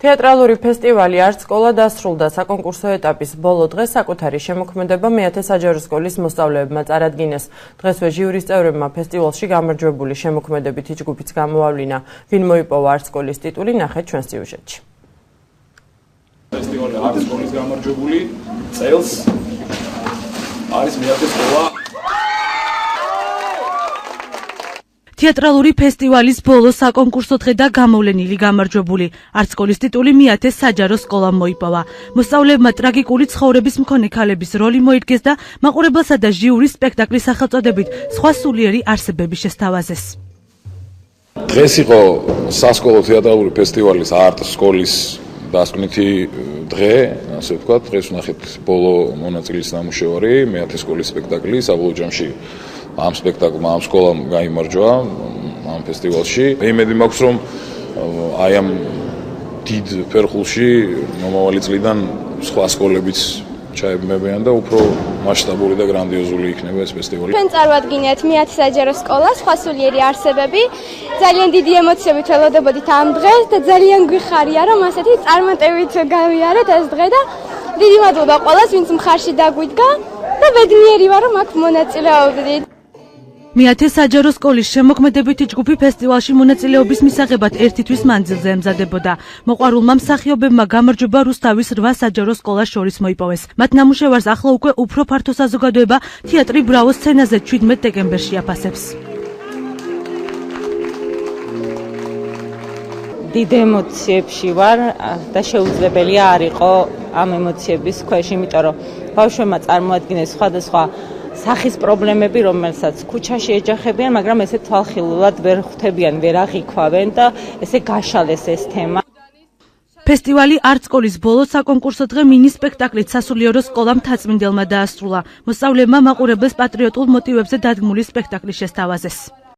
თეატრალური ფესტივალი არც სკოლა დასრულდა საკონკურსო ეტაპის ბოლო დღეს საკუთარი შემოქმედება მეათე საჯარო სკოლის მოსწავლეებმა წარადგინეს. დღესვე ჟიურის წევრებმა ფესტივალში გამარჯვებული შემოქმედებითი ჯგუფიც გამოავლინა. ვინ მოიპოვა არც სკოლის ტიტული, ნახეთ ჩვენს სიუჟეტში. ფესტივალი არც სკოლის გამარჯვებული წელს არის მეათე სკოლა. თეატრალური ფესტივალის ბოლო საკონკურსო დღე და გამოვლენილი გამარჯვებული არც სკოლის ტიტული მეათე საჯარო სკოლამ მოიპოვა. მოსწავლეებმა ტრაგიკული ცხოვრების მქონე ქალების როლი მოიდგეს და მაყურებელსა და ჟიურის სპექტაკლის სახელწოდებით სხვა სულიერი არსებები შესთავაზეს. დღეს იყო სასკოლო თეატრალური ფესტივალის არტ სკოლის დასკვნითი დღე, ასე ვთქვათ, დღეს ვნახეთ ბოლო მონაწილის ნამუშევარი, მეათე სკოლის სპექტაკლი, საბოლოო ჯამში ამ სპექტაკლმა, ამ სკოლამ გაიმარჯვა ამ ფესტივალში. იმედი მაქვს, რომ აი ამ დიდ ფერხულში მომავალი წლიდან სხვა სკოლებიც ჩაებმებიან და უფრო მასშტაბური და გრანდიოზული იქნება ეს ფესტივალი. ჩვენ წარვადგინეთ მეათე საჯარო სკოლა, სხვა სულიერი არსებები. ძალიან დიდი ემოციებით ველოდებოდით ამ დღეს და ძალიან გვიხარია, რომ ასეთი წარმატებით გავიარეთ ეს დღე და დიდი მადლობა ყველას, ვინც მხარში დაგვიდგა და ბედნიერი ვარ, რომ აქ მონაწილეობდით. მეათე საჯარო სკოლის შემოქმედებითი ჯგუფი ფესტივალში მონაწილეობის მისაღებად ერთი თვის მანძილზე ემზადებოდა. მოყვარულმა მსახიობებმა გამარჯვება რუსთავის 8 საჯარო სკოლას შორის მოიპოვეს. მათ ნამუშევარს ახლა უკვე უფრო ფართო საზოგადოება თეატრი ბრავო სცენაზე 17 დეკემბერში აფასებს. დიდ ემოციებში ვარ და შეუძლებელია არ იყო ამ ემოციების ქვეშ, იმიტომ რომ ბავშვებმა წარმოადგინეს სხვადასხვა სახის პრობლემები, რომელსაც ქუჩაში ეჯახებიან, მაგრამ ესე თვალხილულად ვერ ხვდებიან, ვერ აღიქვავენ და ესე გაშალეს ეს თემა. ფესტივალი არც სკოლის ბოლო საკონკურსო დღე მინი სპექტაკლით სასულიერო სკოლამ თაწმინდელმა დაასრულა. მოსწავლეებმა მაყურებელს პატრიოტულ მოტივებზე დადგმული სპექტაკლი შესთავაზეს.